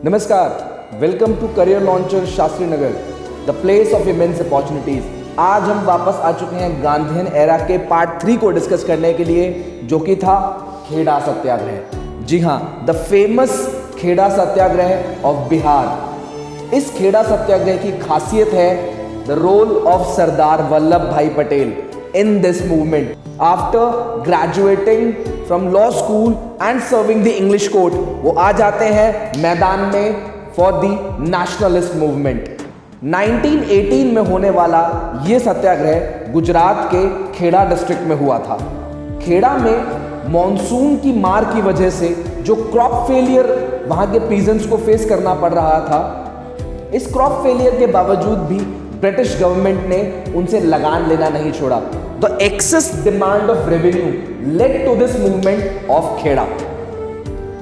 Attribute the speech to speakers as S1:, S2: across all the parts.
S1: नमस्कार, welcome to career launcher Shastri Nagar, the place of immense opportunities. आज हम वापस आ चुके हैं गांधीयन एरा के पार्ट 3 को डिस्कस करने के लिए, जो कि था खेड़ा सत्याग्रह। जी हाँ, the famous Kheda Satyagraha of Bihar. इस खेड़ा सत्याग्रह की खासियत है the role of Sardar Vallabh bhai Patel in this movement. After graduating from law school and serving the English court, वो आ जाते हैं मैदान में फॉर द नेशनलिस्ट मूवमेंट। 1918 में होने वाला ये सत्याग्रह गुजरात के खेड़ा डिस्ट्रिक्ट में हुआ था। खेड़ा में मॉनसून की मार की वजह से जो क्रॉप फेलियर वहां के पीजेंट्स को फेस करना पड़ रहा था, इस क्रॉप फेलियर के बावजूद भी ब्रिटिश गवर्नमेंट ने उनसे लगान लेना नहीं छोड़ा। The excess demand of revenue led to this movement of Kheda.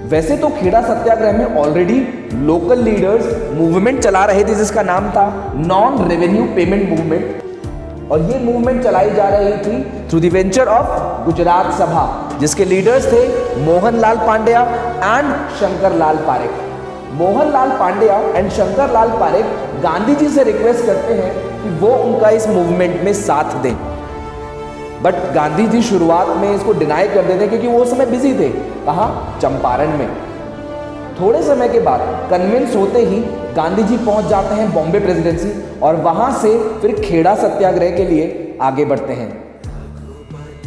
S1: वैसे तो खेड़ा सत्याग्रह में ऑलरेडी लोकल लीडर्स मूवमेंट चला रहे थे जिसका नाम था नॉन रेवेन्यू पेमेंट मूवमेंट, और ये मूवमेंट चलाई जा रही थी through the venture of Gujarat सभा, जिसके लीडर्स थे मोहनलाल पांड्या एंड शंकरलाल पारेख। मोहनलाल पांड्या एंड शंकरलाल पारेख गांधी जी से रिक्वेस्ट करते हैं कि वो उनका इस मूवमेंट में साथ दें, बट गांधी जी शुरुआत में इसको डिनाई कर देते क्योंकि वो उस समय बिजी थे। कहाँ? चंपारण में। थोड़े समय के बाद कन्विंस होते ही गांधी जी पहुंच जाते हैं बॉम्बे प्रेसिडेंसी, और वहां से फिर खेड़ा सत्याग्रह के लिए आगे बढ़ते हैं।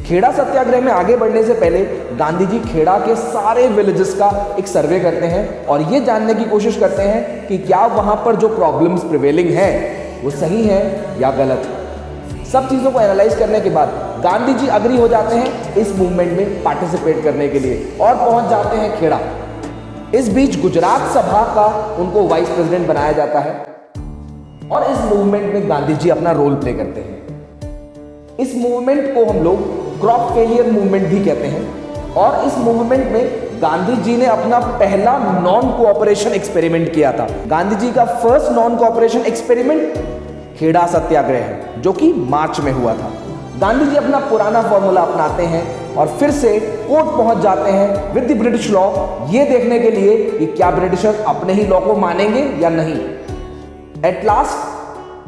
S1: खेड़ा सत्याग्रह में आगे बढ़ने से पहले गांधी जी खेड़ा के सारे विलेजेस का एक सर्वे करते हैं और ये जानने की कोशिश करते हैं कि क्या वहां पर जो प्रॉब्लम्स प्रिवेलिंग है वो सही है या गलत। सब चीज़ों को एनालाइज करने के बाद गांधी जी अग्री हो जाते हैं इस मूवमेंट में पार्टिसिपेट करने के लिए और पहुंच जाते हैं खेड़ा। इस बीच गुजरात सभा का उनको वाइस प्रेसिडेंट बनाया जाता है और इस मूवमेंट में गांधी जी अपना रोल प्ले करते हैं। इस मूवमेंट को हम लोग क्रॉप फेलियर मूवमेंट भी कहते हैं, और इस मूवमेंट में गांधी जी ने अपना पहला नॉन कोऑपरेशन एक्सपेरिमेंट किया था। गांधी जी का first non cooperation experiment Kheda Satyagraha है, जो कि मार्च में हुआ था। गांधी जी अपना पुराना फॉर्मूला अपनाते हैं और फिर से कोर्ट पहुंच जाते हैं विद द ब्रिटिश लॉ, ये देखने के लिए कि क्या ब्रिटिशर्स अपने ही लॉ को मानेंगे या नहीं। एट लास्ट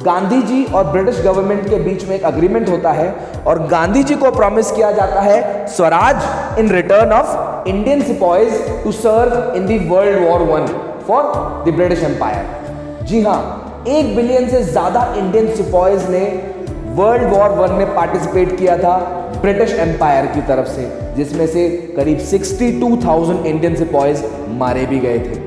S1: गांधी जी और ब्रिटिश गवर्नमेंट के बीच में एक अग्रीमेंट होता है और गांधी जी को प्रॉमिस किया जाता है swaraj in return of Indian sepoys to serve in the world war 1 for the British empire. जी हाँ, 1 बिलियन से ज्यादा इंडियन सिपॉइज ने वर्ल्ड वॉर 1 में पार्टिसिपेट किया था ब्रिटिश एम्पायर की तरफ से, जिसमें से करीब 62,000 इंडियन सिपॉइज मारे भी गए थे।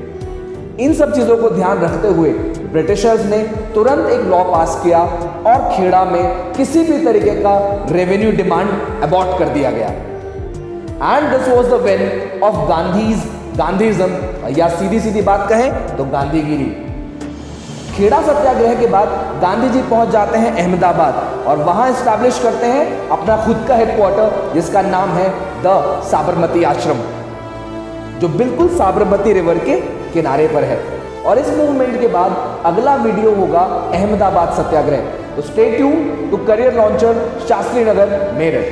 S1: इन सब चीजों को ध्यान रखते हुए ब्रिटिशर्स ने तुरंत एक लॉ पास किया और खेड़ा में किसी भी तरीके का रेवेन्यू डिमांड अबॉर्ट कर दिया गया। And this was the win of Gandhism, या सीधी सीधी बात कहें तो गांधीगिरी। खेड़ा सत्याग्रह के बाद गांधी जी पहुंच जाते हैं अहमदाबाद और वहां एस्टैब्लिश करते हैं अपना खुद का हेडक्वार्टर, जिसका नाम है द साबरमती आश्रम, जो बिल्कुल साबरमती रिवर के किनारे पर है। और इस मूवमेंट के बाद अगला वीडियो होगा अहमदाबाद सत्याग्रह। तो stay tune to career launcher Shastri Nagar Meerut.